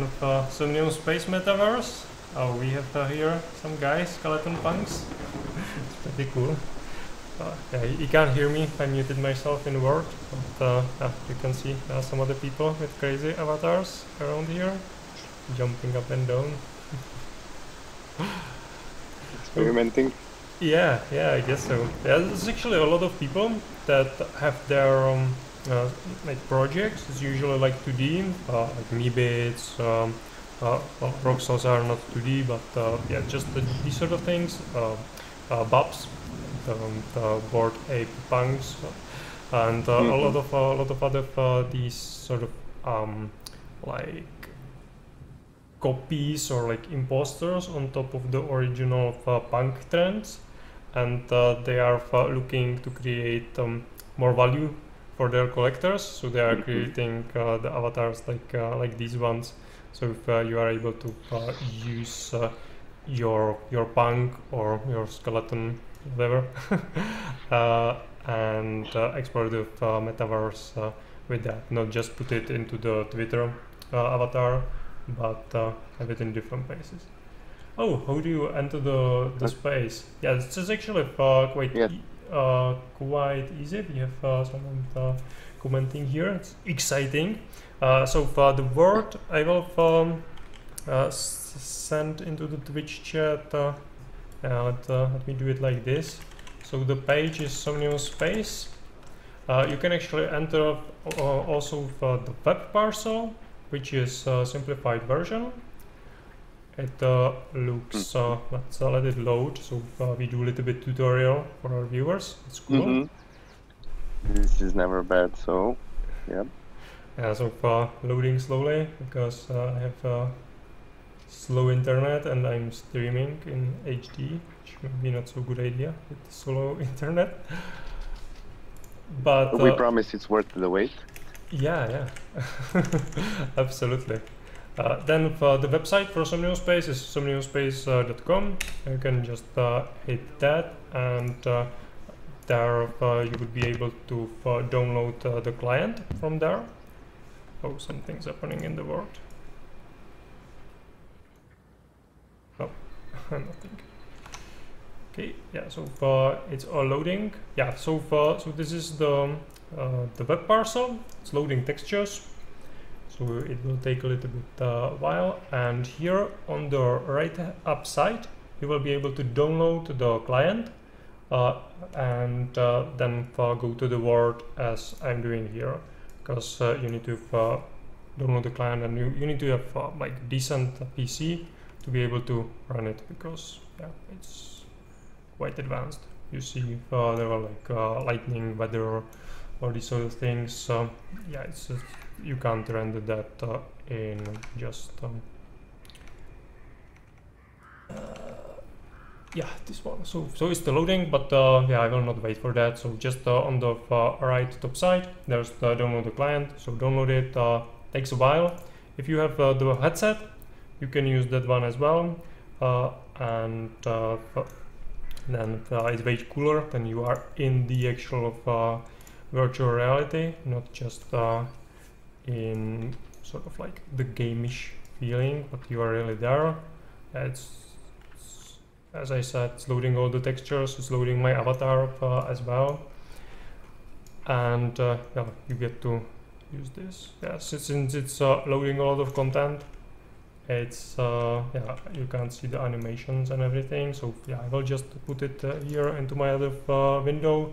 in Somnium Space metaverse. We have here some guys, skeleton punks. It's pretty cool. Yeah, you can't hear me. I muted myself in Word, but you can see some other people with crazy avatars around here, jumping up and down. Experimenting. Yeah, I guess so. Yeah, there's actually a lot of people that have their like projects. It's usually like 2D, like Meebits. Well, Roxos are not 2D, but yeah, just these sort of things. Bubs, the board ape punks, and a lot of other these sort of like copies or like imposters on top of the original punk trends, and they are looking to create more value for their collectors. So they are creating the avatars like these ones. So if you are able to use your punk or your skeleton, whatever, and explore the metaverse with that, not just put it into the Twitter avatar, but have it in different places. Oh, how do you enter the space? Yeah, this is actually quite easy. We have someone commenting here. It's exciting. So for the word, I will send into the Twitch chat. Let me do it like this. So the page is Somniums Space. You can actually enter also the web parcel, which is a simplified version. It looks, let's let it load, so we do a little bit tutorial for our viewers. It's cool. This is never bad, so yeah. Yeah, so loading slowly, because I have slow internet and I'm streaming in HD, which may be not so good idea with slow internet. But we promise it's worth the wait. Yeah, absolutely. Then the website for Somnium Space is somniumspace.com. You can just hit that, and there you would be able to download the client from there. Oh, something's happening in the world. No, nothing. Okay, yeah, so it's all loading. Yeah, so this is the web parcel. It's loading textures, so it will take a little bit while. And here on the right up side, you will be able to download the client and then go to the Word as I'm doing here, because you need to download the client, and you need to have like decent PC to be able to run it, because yeah, it's quite advanced. You see there are like lightning, weather, all these sort of things. Yeah, it's just, you can't render that in just yeah, this one. So it's still loading, but yeah, I will not wait for that. So just on the right top side, there's the download the client. So download it, takes a while. If you have the headset, you can use that one as well, and then it's way cooler. Then you are in the actual virtual reality, not just in sort of like the game-ish feeling, but you are really there. It's as I said, it's loading all the textures, it's loading my avatar as well, and yeah, you get to use this. Yeah, since it's loading a lot of content, it's yeah, you can't see the animations and everything. So yeah, I will just put it here into my other window,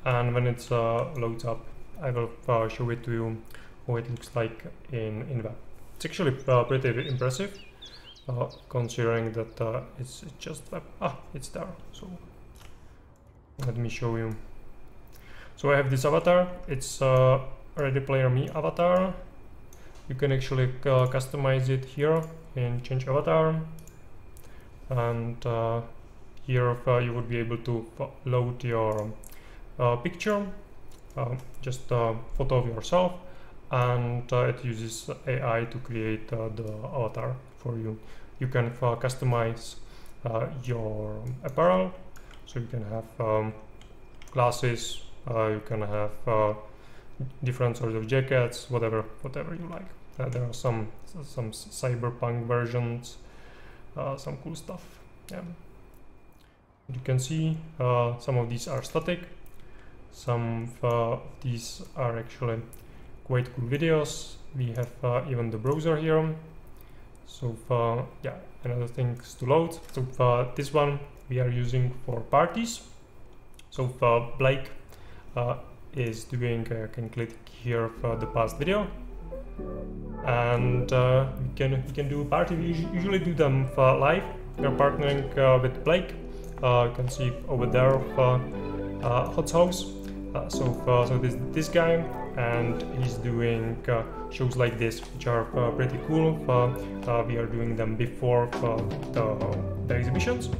and when it loads up, I will show it to you how it looks like in web. It's actually pretty impressive, considering that it's just web. It's there. So let me show you. So I have this avatar. It's Ready Player Me avatar. You can actually customize it here in Change Avatar, and here you would be able to load your picture, just a photo of yourself, and it uses AI to create the avatar for you. You can customize your apparel, so you can have glasses, you can have different sorts of jackets, whatever you like. there are some cyberpunk versions, some cool stuff. Yeah. You can see some of these are static, some of these are actually quite cool videos. We have even the browser here. So yeah, another things to load. So this one we are using for parties. So Blake is doing, can click here for the past video, and we can do a party. We usually do them live. We are partnering with Blake. You can see over there Hot House. So this guy, and he's doing shows like this, which are pretty cool. We are doing them before the exhibitions,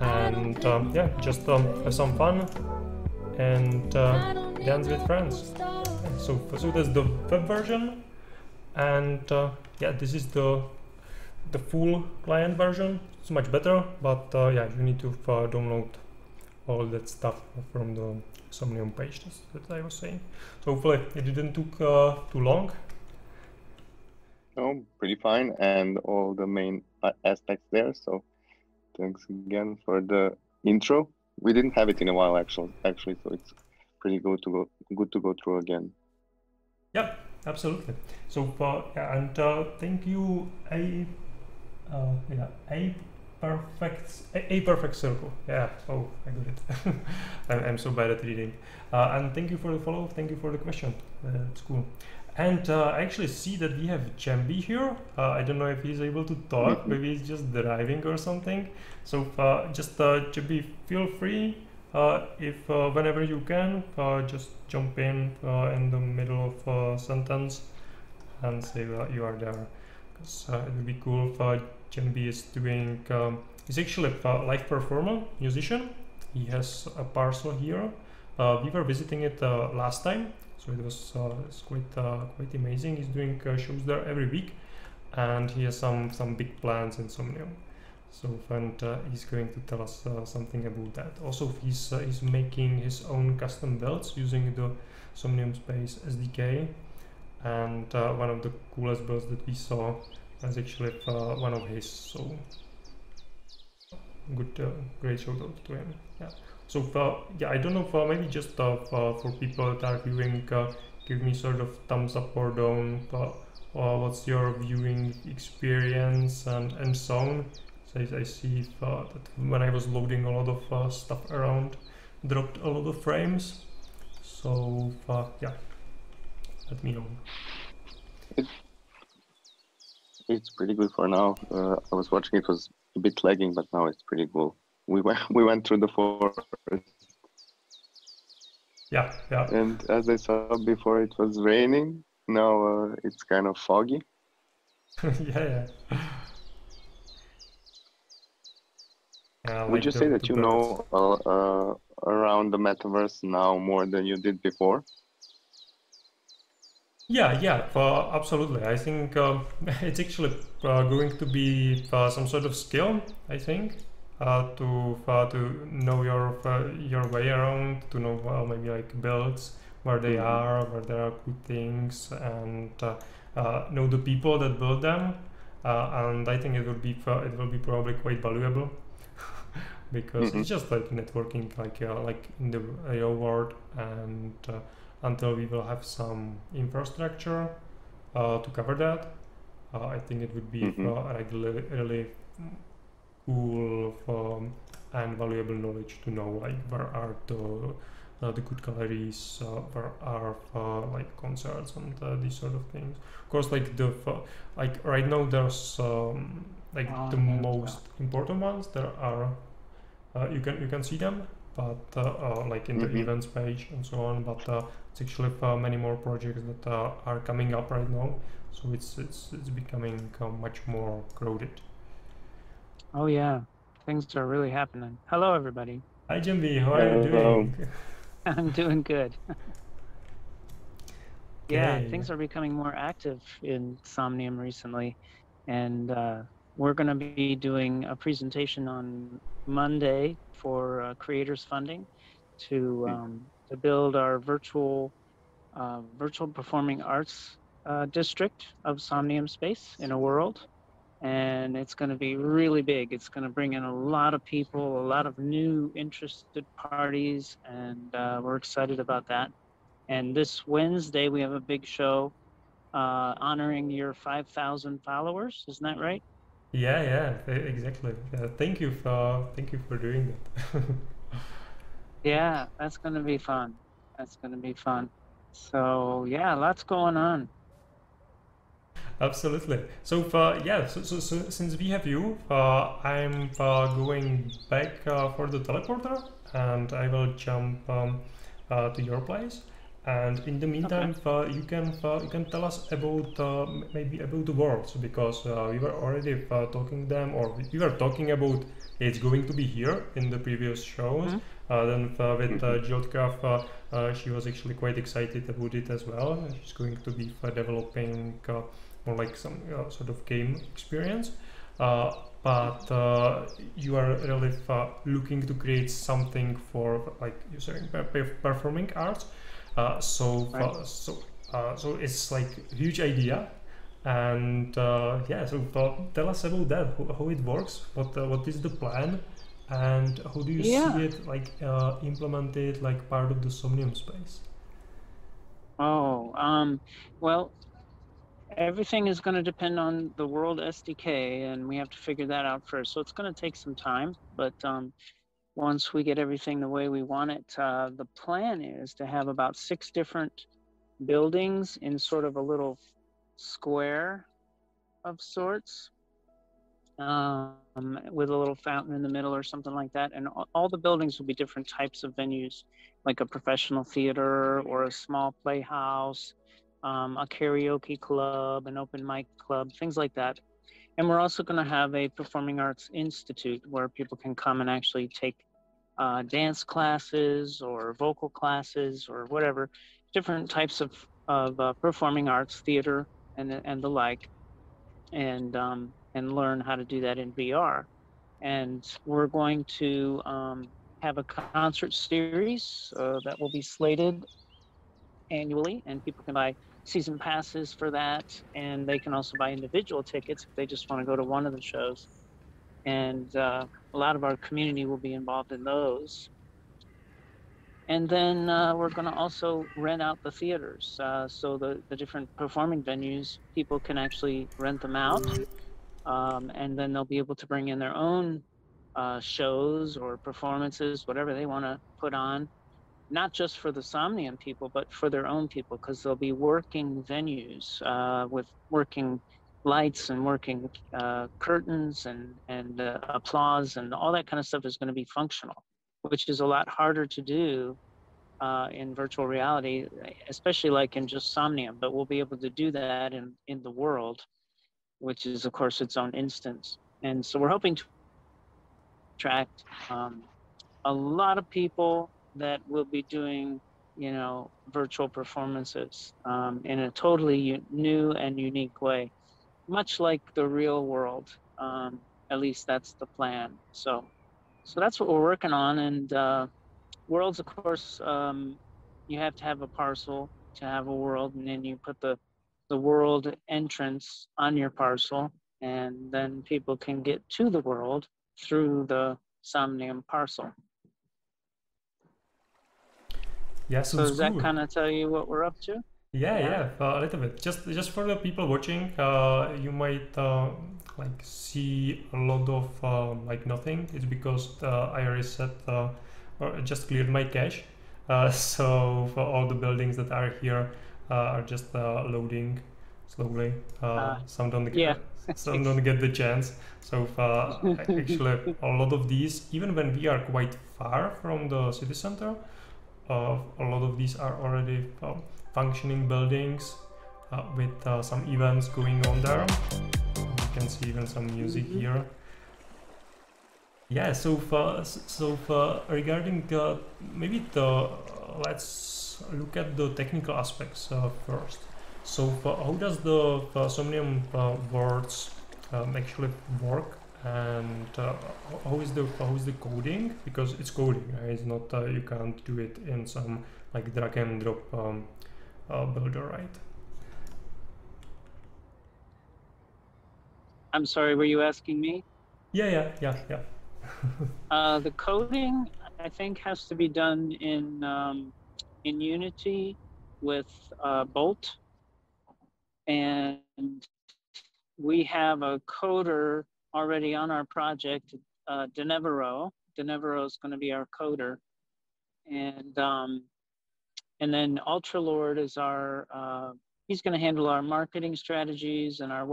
and yeah, just have some fun and dance with friends. So that's the web version, and yeah, this is the full client version. It's much better, but yeah, you need to download all that stuff from the Somnium page that I was saying. So hopefully it didn't took too long. No, pretty fine, and all the main aspects there. So thanks again for the intro. We didn't have it in a while, actually. So it's pretty good to go through again. Yeah, absolutely. So yeah, and thank you, a perfect circle. Yeah. Oh, I got it. I'm so bad at reading. And thank you for the follow. Thank you for the question. It's cool. And I actually see that we have Djembe here. I don't know if he's able to talk. Maybe he's just driving or something. So just Djembe, feel free. If whenever you can, just jump in the middle of a sentence and say you are there, because it would be cool. Djembe is doing, he's actually a live performer, musician. He has a parcel here. We were visiting it last time, so it was it's quite amazing. He's doing shows there every week, and he has some big plans in Somnium. So and he's going to tell us something about that. Also, he's making his own custom builds using the Somnium Space SDK, and one of the coolest builds that we saw was actually one of his. So good, great shout out to him. Yeah. So yeah, I don't know, maybe just for people that are viewing, give me sort of thumbs up or down. What's your viewing experience and so on. I see that when I was loading a lot of stuff around, dropped a lot of frames. So yeah, let me know. It's pretty good for now. I was watching, it was a bit lagging, but now it's pretty cool. We went through the forest. Yeah. And as I saw before, it was raining. Now it's kind of foggy. Yeah. Would you say that you know around the metaverse now more than you did before? Yeah, absolutely. I think it's actually going to be some sort of skill, I think, to know your way around, to know maybe like builds, where they are, where there are good things, and know the people that build them. And I think it will be probably quite valuable because it's just like networking, like in the real world, and until we will have some infrastructure to cover that, I think it would be like really cool and valuable knowledge to know, like where are the good galleries, where are like concerts and these sort of things. Of course, like like right now there's like the most important ones. There are you can see them, but like in the events page and so on. But it's actually many more projects that are coming up right now, so it's becoming much more crowded. Oh yeah, things are really happening. Hello everybody. Hi Djembe, how are you doing? I'm doing good. Yeah, Okay. things are becoming more active in Somnium recently, and we're going to be doing a presentation on Monday for creators funding to build our virtual performing arts district of Somnium Space in a world. And it's going to be really big. It's going to bring in a lot of people, a lot of new interested parties, and we're excited about that. And this Wednesday, we have a big show honoring your 5,000 followers. Isn't that right? Yeah, exactly. Thank you for doing that. Yeah, that's going to be fun. That's going to be fun. So yeah, lots going on. Absolutely. So yeah, so since we have you, I'm going back for the teleporter, and I will jump to your place. And in the meantime, you can tell us about maybe about the worlds, because we were already talking them, or we were talking about it's going to be here in the previous shows. Then with Jotka, she was actually quite excited about it as well. She's going to be developing more like some sort of game experience. But you are really looking to create something for, like you're saying, performing arts. So it's like a huge idea, and yeah. So tell us about that. How it works? What is the plan, and how do you see it like implemented, like part of the Somnium Space? Oh, well, everything is going to depend on the World SDK, and we have to figure that out first. So it's going to take some time, but once we get everything the way we want it, the plan is to have about 6 different buildings in sort of a little square of sorts, with a little fountain in the middle or something like that. And all the buildings will be different types of venues, like a professional theater or a small playhouse, a karaoke club, an open mic club, things like that. And we're also going to have a performing arts institute where people can come and actually take dance classes or vocal classes or whatever, different types of performing arts, theater, and the like, and learn how to do that in VR. And we're going to have a concert series that will be slated annually, and people can buy season passes for that, and they can also buy individual tickets if they just want to go to one of the shows. And a lot of our community will be involved in those. And then we're going to also rent out the theaters. So the different performing venues, people can actually rent them out. And then they'll be able to bring in their own shows or performances, whatever they want to put on, not just for the Somnium people, but for their own people, because they'll be working venues with working lights and working curtains and applause, and all that kind of stuff is going to be functional, which is a lot harder to do in virtual reality, especially like in just Somnium. But we'll be able to do that in the world, which is, of course, its own instance. And so we're hoping to attract a lot of people that will be doing, virtual performances in a totally new and unique way, much like the real world. At least that's the plan. So that's what we're working on. And worlds, of course, you have to have a parcel to have a world, and then you put the world entrance on your parcel, and then people can get to the world through the Somnium parcel. Yeah, so does that kind of tell you what we're up to? Yeah, a little bit. Just for the people watching, you might like see a lot of like nothing. It's because I reset or just cleared my cache. So for all the buildings that are here are just loading slowly. Some don't get, some don't get the chance. So actually, a lot of these, even when we are quite far from the city center, a lot of these are already functioning buildings with some events going on there. You can see even some music here. Yeah, so regarding maybe let's look at the technical aspects first. So how does the Somnium worlds actually work, and how is the coding? Because it's coding, right? It's not you can't do it in some like drag and drop builder, right? I'm sorry, were you asking me? Yeah. The coding, I think, has to be done in Unity with Bolt, and we have a coder already on our project, Denevero. Denevero is going to be our coder, and then Ultralord is our. He's going to handle our marketing strategies and our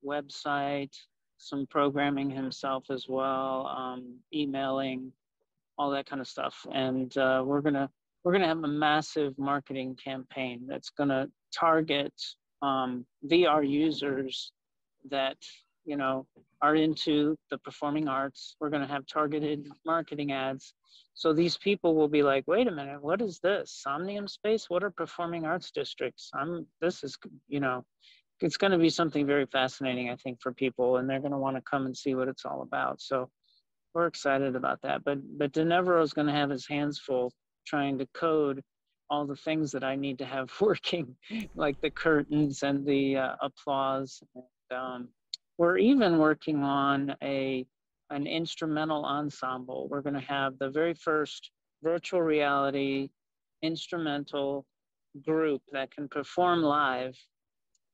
website, some programming himself as well, emailing, all that kind of stuff. And we're gonna have a massive marketing campaign that's gonna target VR users that are into the performing arts. We're gonna have targeted marketing ads. So these people will be like, wait a minute, what is this? Somnium Space? What are performing arts districts? This is, it's going to be something very fascinating, I think, for people, and they're going to want to come and see what it's all about. So we're excited about that. But Denevero is going to have his hands full trying to code all the things that I need to have working, like the curtains and the applause. And, we're even working on an instrumental ensemble. We're going to have the very first virtual reality instrumental group that can perform live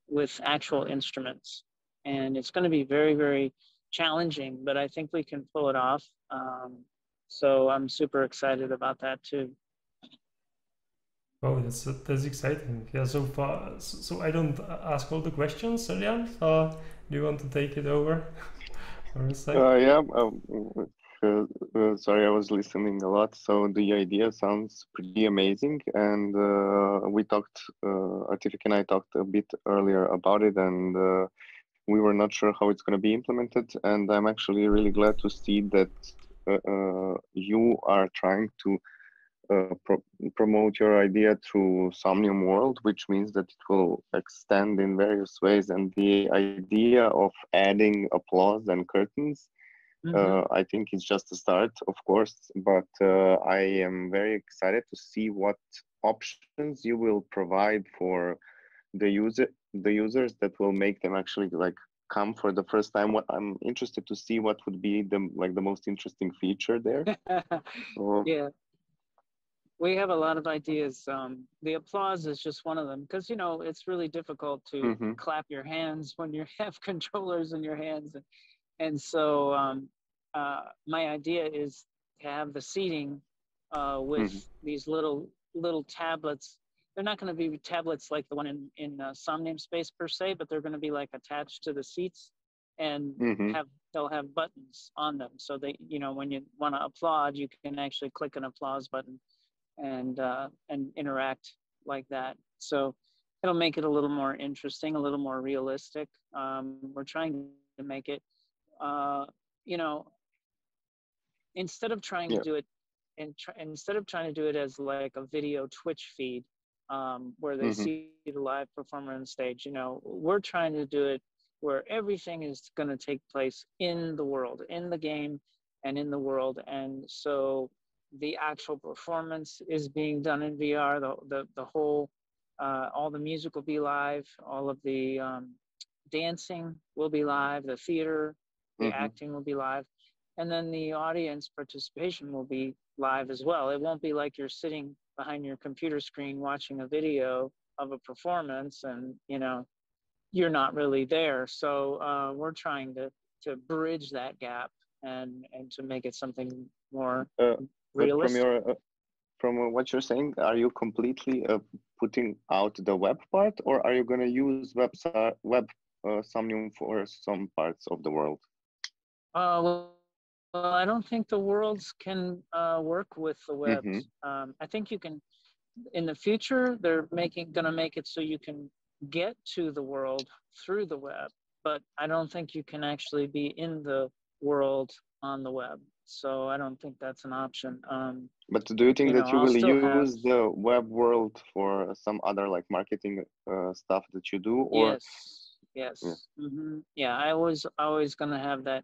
with actual instruments. And it's going to be very, very challenging, but I think we can pull it off. So I'm super excited about that too. Oh, that's exciting. Yeah, so far, so I don't ask all the questions, Elian. Do you want to take it over for a sec? Yeah, sorry, I was listening a lot. So the idea sounds pretty amazing, and we talked, Artific and I talked a bit earlier about it, and we were not sure how it's going to be implemented. And I'm actually really glad to see that you are trying to promote your idea through Somnium World, which means that it will extend in various ways. And the idea of adding applause and curtains, I think it's just a start, of course, but I am very excited to see what options you will provide for the users that will make them actually like come for the first time. What I'm interested to see what would be the most interesting feature there. Yeah. We have a lot of ideas. The applause is just one of them because, it's really difficult to clap your hands when you have controllers in your hands. And so my idea is to have the seating with these little tablets. They're not going to be tablets like the one in Somnium Space per se, but they're going to be like attached to the seats, and they'll have buttons on them. So they, when you want to applaud, you can actually click an applause button and interact like that. So it'll make it a little more interesting, a little more realistic. We're trying to make it, instead of trying to do it, instead of trying to do it as like a video Twitch feed where they see the live performer on stage, we're trying to do it where everything is going to take place in the world, in the game and in the world. And so the actual performance is being done in VR. The whole, all the music will be live. All of the dancing will be live. The theater, the acting will be live. And then the audience participation will be live as well. It won't be like you're sitting behind your computer screen watching a video of a performance and, you're not really there. So we're trying to bridge that gap and to make it something more realistic. From what you're saying, are you completely putting out the web part, or are you going to use web Somnium for some parts of the world? Well, I don't think the worlds can work with the web. I think you can, in the future, they're gonna make it so you can get to the world through the web, but I don't think you can actually be in the world on the web. So I don't think that's an option. But do you think that you will use the web world for some other like marketing stuff that you do? Or yes. Yeah, I was always gonna have that.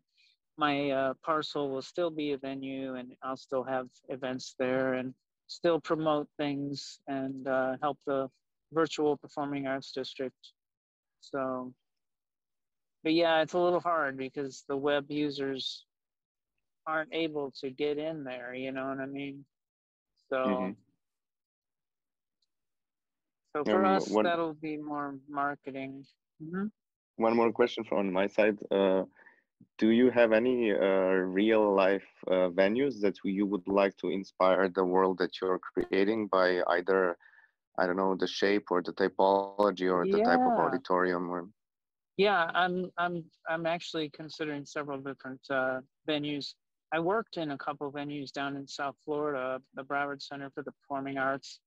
My parcel will still be a venue, and I'll still have events there and still promote things and help the virtual performing arts district. So but yeah, it's a little hard because the web users aren't able to get in there, you know what I mean? So, so for us, that'll be more marketing. One more question from my side. Do you have any real life venues that you would like to inspire the world that you're creating by either, I don't know, the shape or the typology or the type of auditorium? Or... Yeah, I'm actually considering several different venues. I worked in a couple venues down in South Florida, the Broward Center for the Performing Arts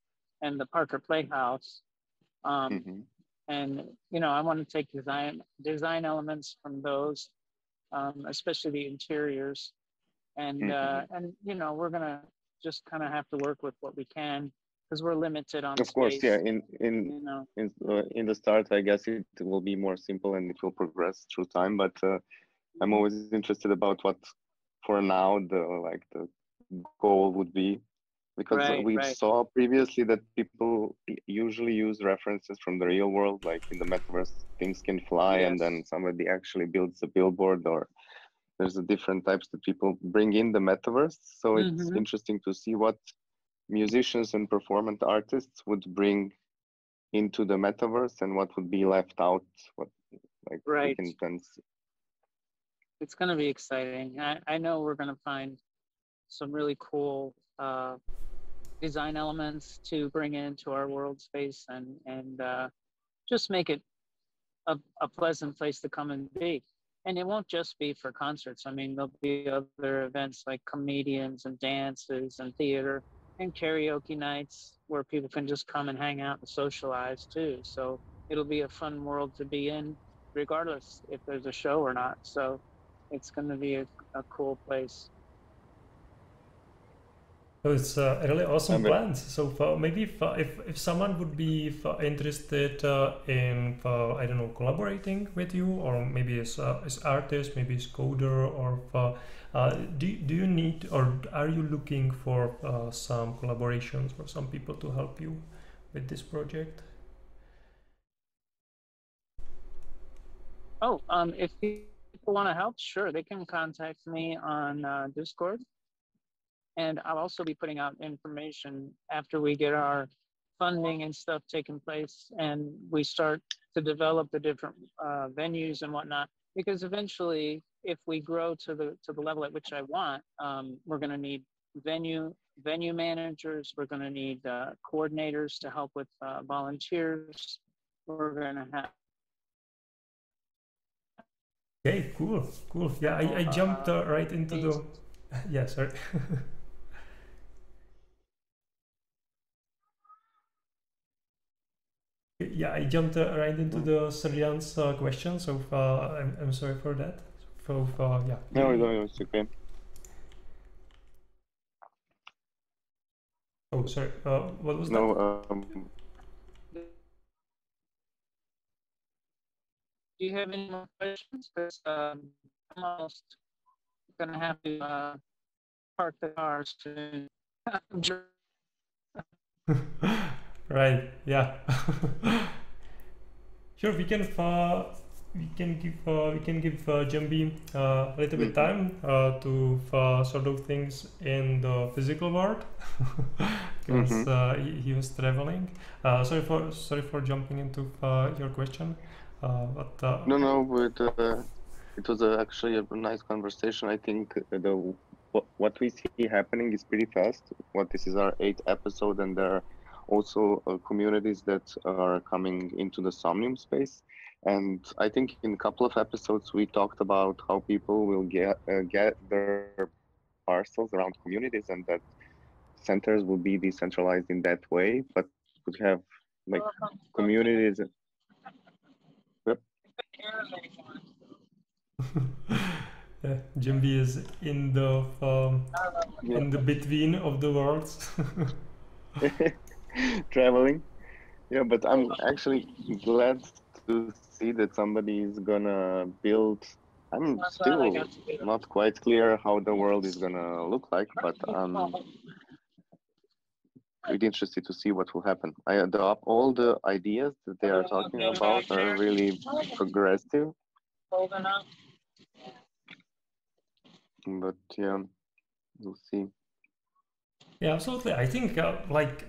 and the Parker Playhouse. And, you know, I want to take design elements from those, especially the interiors. And, and you know, we're going to just kind of have to work with what we can because we're limited on Of course, space, yeah. you know. In the start, I guess it will be more simple and it will progress through time. But I'm always interested about what, for now, the goal would be, because we saw previously that people usually use references from the real world, like in the metaverse, things can fly, and then somebody actually builds a billboard, or there's a different types that people bring in the metaverse. So it's interesting to see what musicians and performance artists would bring into the metaverse and what would be left out. What we can then see. It's going to be exciting. I know we're going to find some really cool design elements to bring into our world space and just make it a pleasant place to come and be. And it won't just be for concerts. I mean, there'll be other events like comedians and dances and theater and karaoke nights where people can just come and hang out and socialize too. So it'll be a fun world to be in, regardless if there's a show or not. So it's going to be a cool place. So it's a really awesome plan. So maybe if someone would be interested in I don't know, collaborating with you, or maybe as artist, maybe as coder, or do you need, or are you looking for some collaborations or some people to help you with this project? Oh, if people want to help, sure, they can contact me on Discord. And I'll also be putting out information after we get our funding and stuff taking place and we start to develop the different venues and whatnot. Because eventually, if we grow to the level at which I want, we're going to need venue managers. We're going to need coordinators to help with volunteers. We're going to have. Okay, cool. Yeah, I jumped right into the. Yeah, sorry. Yeah, I jumped right into the Serjan's question, so I'm sorry for that. So yeah. No, it's okay. Oh, sorry. What was that? Do you have any more questions? Because I'm almost gonna have to park the car soon. Right. Yeah. Sure. We can give Djembe a little bit time to sort of things in the physical world because he was traveling. Sorry for jumping into your question. But it was actually a nice conversation. I think what we see happening is pretty fast. This is our 8th episode, and there are also communities that are coming into the Somnium Space. And I think in a couple of episodes we talked about how people will get their parcels around communities, and that centers will be decentralized in that way, but could have like communities. Yep. Yeah, Djembe is in the between of the worlds. Traveling. Yeah, but I'm actually glad to see that somebody is gonna build. I'm still not quite clear how the world is gonna look like, but I'm really interested to see what will happen. All the ideas that they are talking about are really progressive. Holding up. But yeah, we'll see. Yeah, absolutely. I think like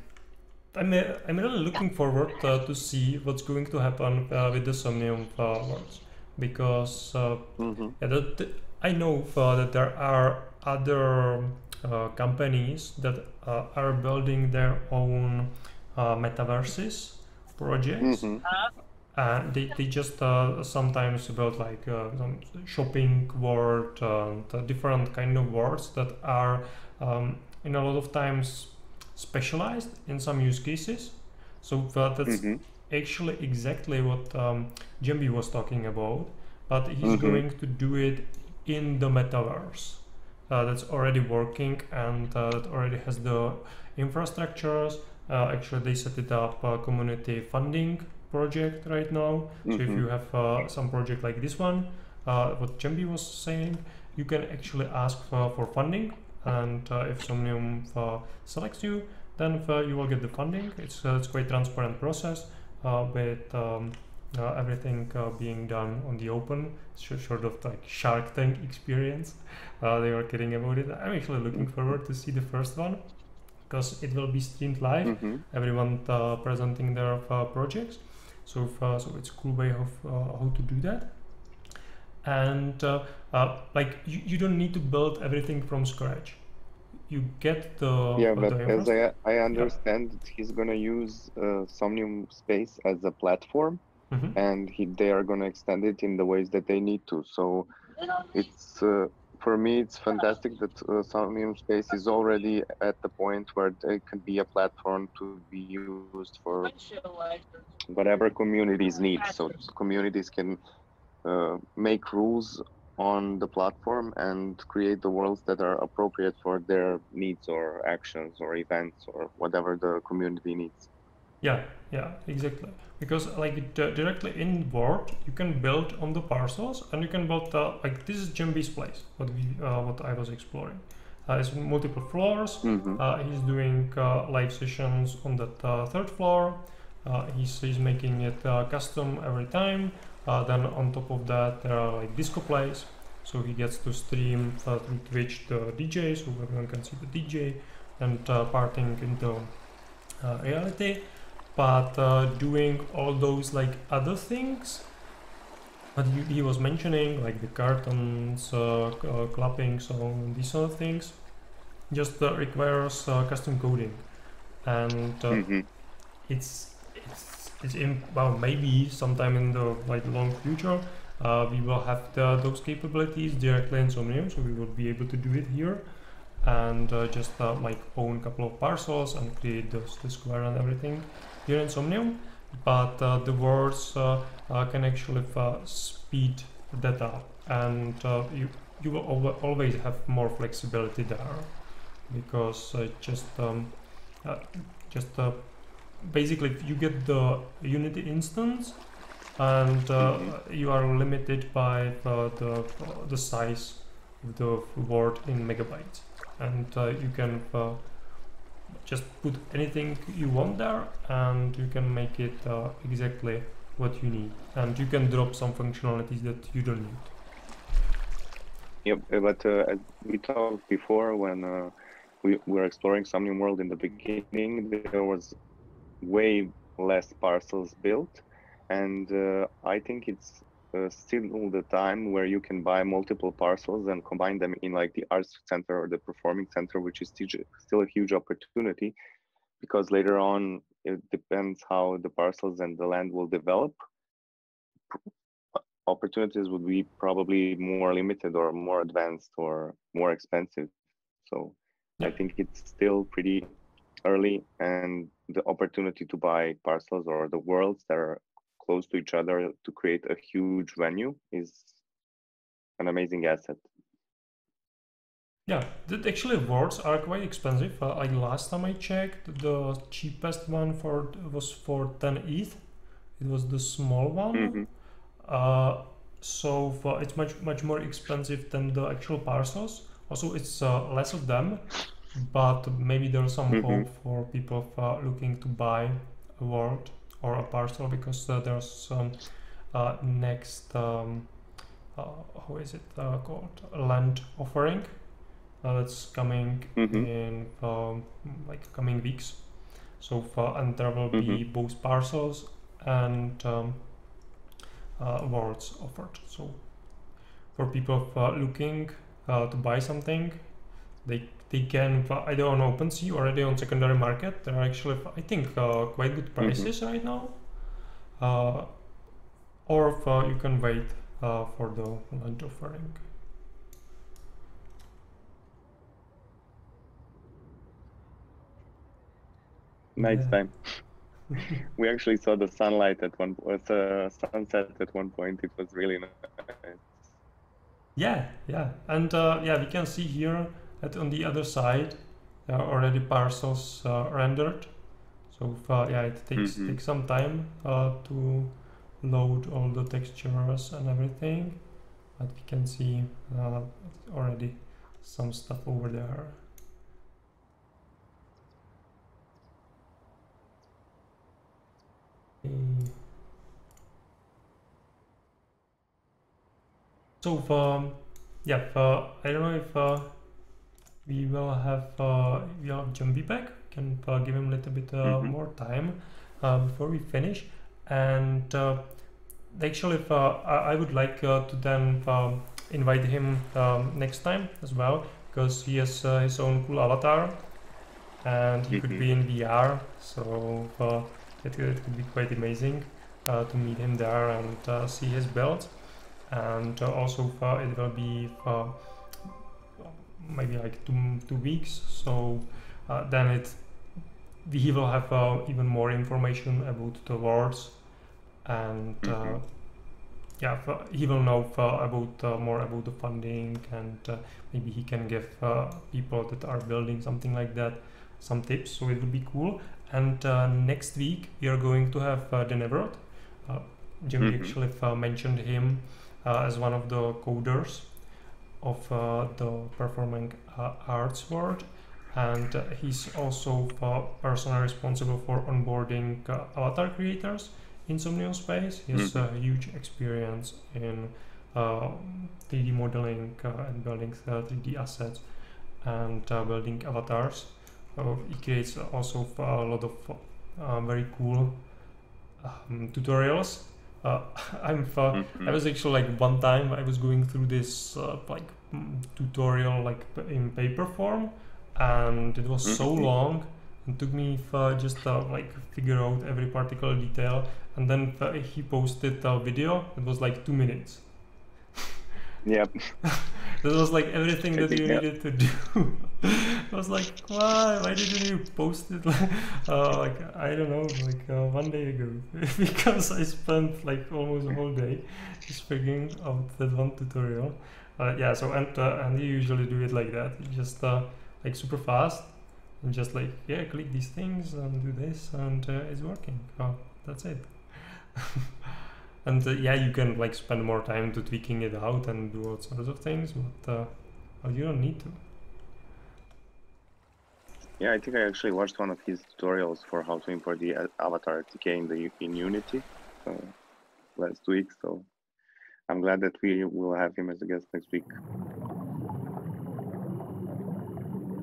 I'm really looking forward to see what's going to happen with the Somnium worlds, because yeah, I know that there are other companies that are building their own metaverses projects. They just sometimes build like some shopping world and different kind of worlds that are in a lot of times specialized in some use cases. So that's actually exactly what Djembe was talking about, but he's going to do it in the metaverse. That's already working, and that already has the infrastructures. Actually, they set it up community funding project right now. So if you have some project like this one, what Djembe was saying, you can actually ask for funding, and if Somnium selects you, then you will get the funding. It's quite transparent process with everything being done on the open, sort of like Shark Tank experience. They were kidding about it. I'm actually looking forward to see the first one, because it will be streamed live, everyone presenting their projects. So it's a cool way of how to do that. And like you don't need to build everything from scratch. You get the Yeah, but the as I understand, he's gonna use Somnium Space as a platform, and they are gonna extend it in the ways that they need to. So it's for me, it's fantastic that Somnium Space is already at the point where it can be a platform to be used for whatever communities need. So communities can make rules on the platform and create the worlds that are appropriate for their needs or actions or events or whatever the community needs. Yeah, exactly. Because like directly in Word, you can build on the parcels, and you can build like this is Djembe's place, what I was exploring. It's multiple floors. He's doing live sessions on the third floor. He's making it custom every time. Then on top of that, there are like disco plays, so he gets to stream through Twitch the DJ, so everyone can see the DJ and parting into reality. But doing all those like other things that he was mentioning, like the cartons, clapping, so these sort of things, just requires custom coding, and it's in, well, maybe sometime in the like long future we will have those capabilities directly in Somnium, so we will be able to do it here and just like own a couple of parcels and create the square and everything here in Somnium. But the words can actually speed that up, and you will always have more flexibility there, because basically you get the Unity instance, and you are limited by the size of the word in megabytes, and you can just put anything you want there, and you can make it exactly what you need, and you can drop some functionalities that you don't need. Yep, but as we talked before, when we were exploring Somnium World in the beginning, there was way less parcels built, and I think it's still the time where you can buy multiple parcels and combine them in like the arts center or the performing center, which is still a huge opportunity, because later on it depends how the parcels and the land will develop. Opportunities would be probably more limited or more advanced or more expensive. So I think it's still pretty early, and the opportunity to buy parcels or the worlds that are close to each other to create a huge venue is an amazing asset. Yeah, actually worlds are quite expensive. Like last time I checked, the cheapest one was for 10 ETH. It was the small one. So it's much more expensive than the actual parcels. Also, it's less of them, but maybe there's some hope for people looking to buy a world or a parcel, because there's some next how is it called? Land offering. That's coming in like coming weeks. So and there will be both parcels and wards offered. So for people looking to buy something, they can either on OpenSea or already on secondary market. There are actually, I think, quite good prices right now. Or you can wait for the land offering. Nice time. We actually saw the sunlight at sunset at one point. It was really nice. Yeah, and yeah, we can see here that on the other side there are already parcels rendered. So yeah, it takes some time to load all the textures and everything, but we can see already some stuff over there. So yeah, I don't know if we will have Djembe back. Can give him a little bit more time before we finish. And actually, if I would like to then invite him next time as well, because he has his own cool avatar, and he could be in VR. So it could be quite amazing to meet him there and see his build. And also it will be maybe like two weeks, so then he will have even more information about the wards, and yeah, he will know about more about the funding, and maybe he can give people that are building something like that some tips, so it would be cool. And next week we are going to have Denevrod. Djembe actually mentioned him as one of the coders of the performing arts world, and he's also personally responsible for onboarding avatar creators in Somnium Space. He has huge experience in 3D modeling and building 3D assets and building avatars. He creates also a lot of very cool tutorials. I was actually like one time I was going through this like tutorial like in paper form, and it was so long and took me just like figure out every particular detail, and then he posted a video. It was like 2 minutes. Yep. That was like everything that you needed to do. I was like, why didn't you post it like I don't know, like 1 day ago? Because I spent like almost a whole day just figuring out that one tutorial. Yeah, so and you usually do it like that. You just like super fast and just like, yeah, click these things and do this, and it's working. Oh, that's it. And yeah, you can like spend more time to tweaking it out and do all sorts of things, but you don't need to. Yeah, I think I actually watched one of his tutorials for how to import the avatar TK in Unity last week, so I'm glad that we will have him as a guest next week.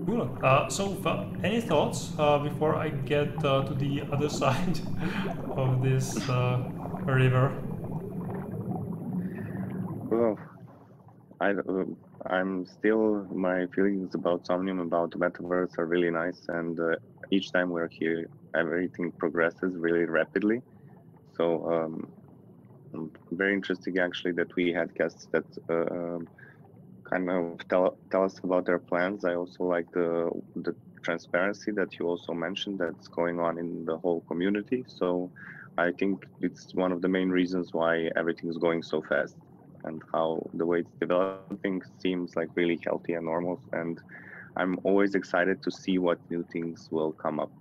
Cool. So any thoughts before I get to the other side of this river? Well, I'm still, my feelings about Somnium, about the metaverse are really nice, and each time we're here, everything progresses really rapidly. So very interesting actually that we had guests that kind of tell us about their plans. I also like the transparency that you also mentioned that's going on in the whole community. So I think it's one of the main reasons why everything's going so fast, and how the way it's developing seems like really healthy and normal. And I'm always excited to see what new things will come up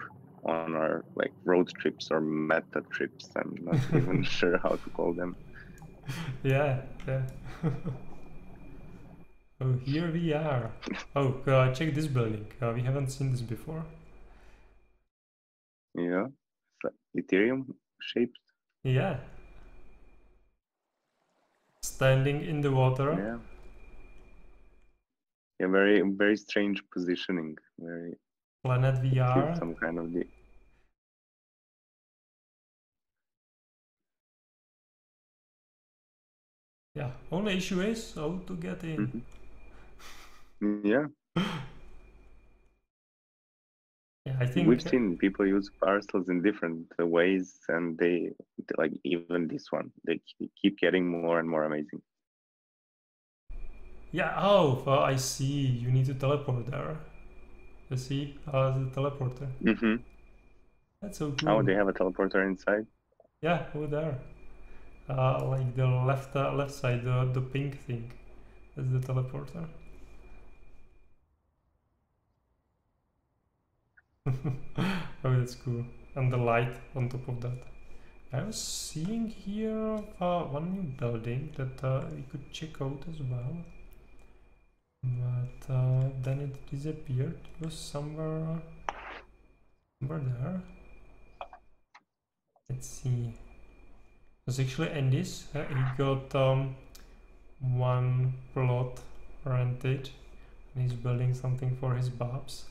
on our like road trips or meta trips. I'm not even sure how to call them. Yeah. Oh, here we are. Oh, check this building. We haven't seen this before. Yeah, Ethereum shaped. Yeah. standing in the water. Yeah. Yeah, very very strange positioning. Very Planet VR. some kind of the. Yeah. Only issue is how to get in. Yeah. Yeah, I think We've seen people use parcels in different ways, and they like even this one. They keep getting more and more amazing. Yeah. Oh, I see. You need to teleport there. You see, the teleporter. That's so cool. Oh, they have a teleporter inside. Yeah, over there. Like the left side, the pink thing. That's the teleporter. Oh, that's cool. And the light on top of that. I was seeing here one new building that we could check out as well. But then it disappeared. It was somewhere there. Let's see. It was actually Andy's. He got one plot rented. And he's building something for his babs.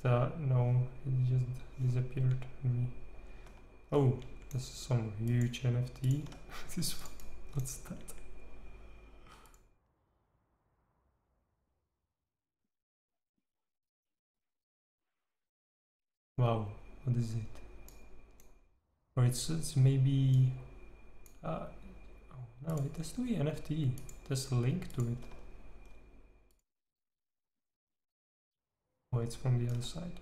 No, it just disappeared on me. Oh, this is some huge NFT. This one, what's that? Wow, what is it? Or it's maybe. Oh no, it has to be NFT. There's a link to it. Oh, it's from the other side.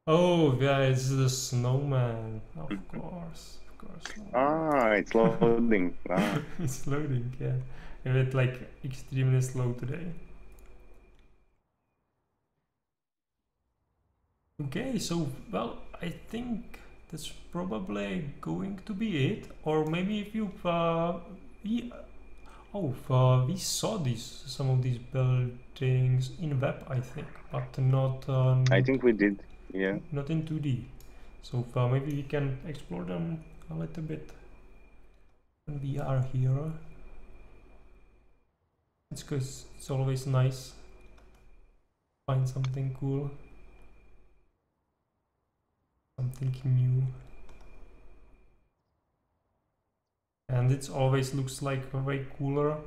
Oh, yeah, it's the snowman. Of course. Ah, it's loading. Ah. It's loading, yeah. It's like extremely slow today. Okay, so, well, I think that's probably going to be it. Or maybe if you've, we saw some of these buildings in web, I think, but not. I think we did, yeah. Not in 2D. So maybe we can explore them a little bit when we are here. It's because it's always nice find something cool, something new, and it always looks like way cooler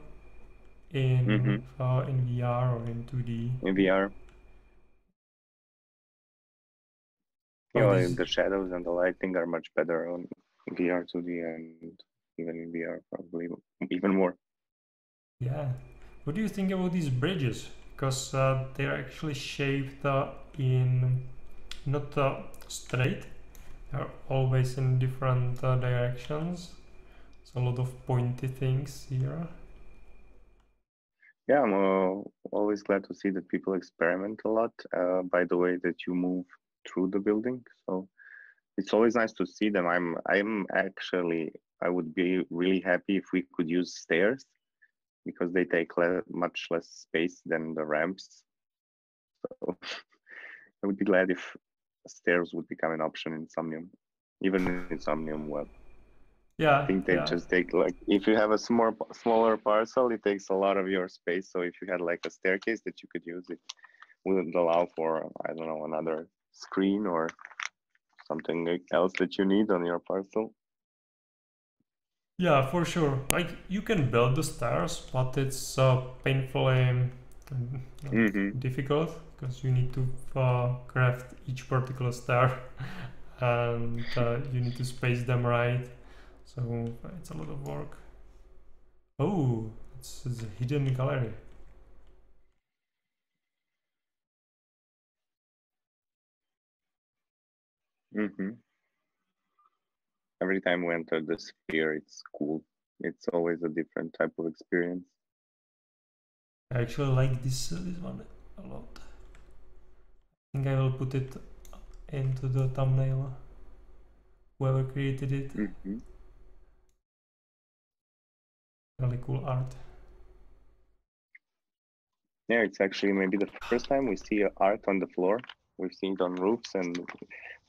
in VR or in 2D. In VR. You know, the shadows and the lighting are much better on VR 2D and even in VR probably even more. Yeah. What do you think about these bridges? Because they're actually shaped in not straight. They're always in different directions. So a lot of pointy things here. Yeah, I'm always glad to see that people experiment a lot by the way that you move through the building. So it's always nice to see them. I would be really happy if we could use stairs because they take much less space than the ramps. So I would be glad if stairs would become an option in Somnium, even in Somnium Web. Yeah, I think they just take like if you have a smaller parcel, it takes a lot of your space. So if you had like a staircase that you could use, it wouldn't allow for I don't know another screen or something else that you need on your parcel. Yeah, for sure. Like you can build the stairs, but it's painfully difficult because you need to craft each particular stair and you need to space them right. So it's a lot of work. Oh, it's a hidden gallery. Every time we enter the sphere, it's cool. It's always a different type of experience. I actually like this one a lot. I think I will put it into the thumbnail. Whoever created it. Really cool art. Yeah, it's actually maybe the first time we see art on the floor. we've seen it on roofs and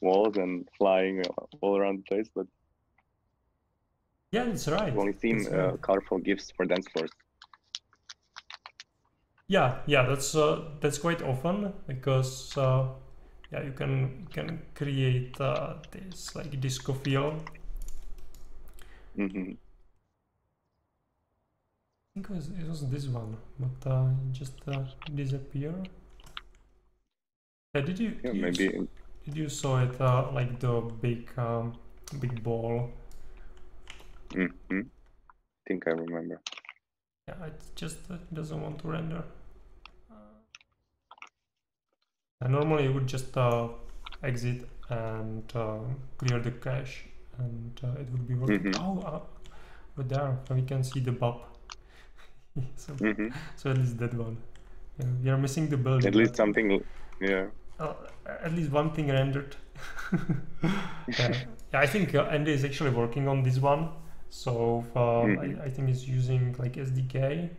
walls and flying all around the place, but yeah, that's right. we've only seen That's right. colorful gifts for dance floors. Yeah, that's quite often because yeah, you can create this like disco feel. Mm-hmm. I think it was this one, but it just disappear. Yeah, did you saw it like the big big ball? Mm-hmm. I think I remember. Yeah, it just doesn't want to render. And normally you would just exit and clear the cache, and it would be working. Mm-hmm. Oh, but there we can see the bob. So, Mm-hmm. so at least that one. Yeah, we are missing the building. At least something, yeah. At least one thing rendered. Yeah, I think Andy is actually working on this one. So I think he's using like SDK.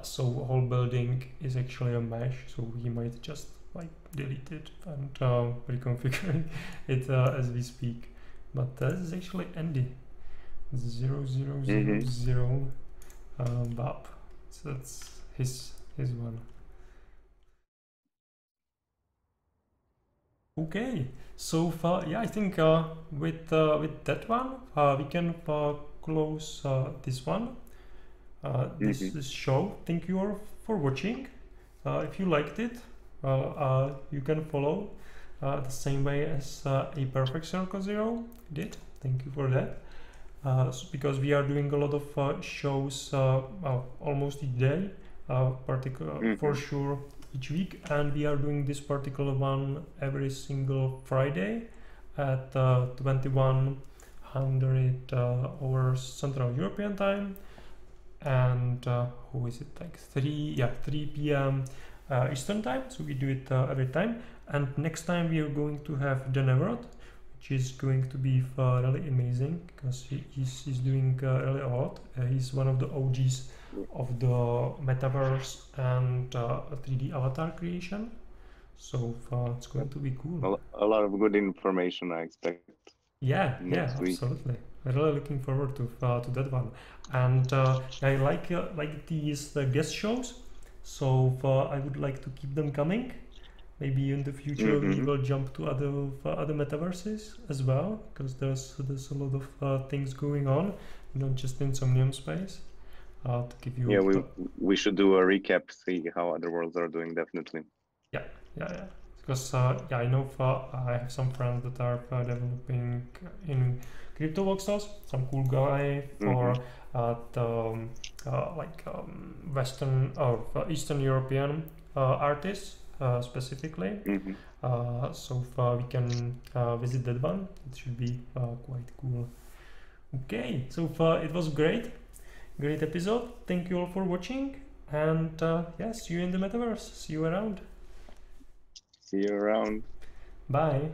So whole building is actually a mesh. So he might just like delete it and reconfigure it as we speak. But this is actually Andy. 0000 Bob. So that's his one. Okay, so yeah, I think with that one we can close this one, this show. Thank you all for watching. If you liked it, you can follow the same way as A Perfect Circle Zero did. Thank you for that. Because we are doing a lot of shows almost each day, for sure each week, and we are doing this particular one every single Friday at 2100 over Central European time, and who is it, like 3 p.m. Eastern time. So we do it every time, and next time we are going to have the Neverot, which is going to be really amazing because he's doing really a lot. He's one of the OGs of the metaverse and 3D avatar creation. So it's going to be cool. A lot of good information, I expect. Yeah, absolutely. I'm really looking forward to that one. And I like these guest shows. So I would like to keep them coming. Maybe in the future we will jump to other metaverses as well, because there's a lot of things going on, not just in Somnium Space. To give you we should do a recap, see how other worlds are doing, definitely. Yeah. Because I know I have some friends that are developing in crypto voxels, some cool guy for the Western or Eastern European artists. Specifically, so we can visit that one. It should be quite cool. Okay, so it was great episode. Thank you all for watching, and yeah, see you in the metaverse. See you around. See you around. Bye.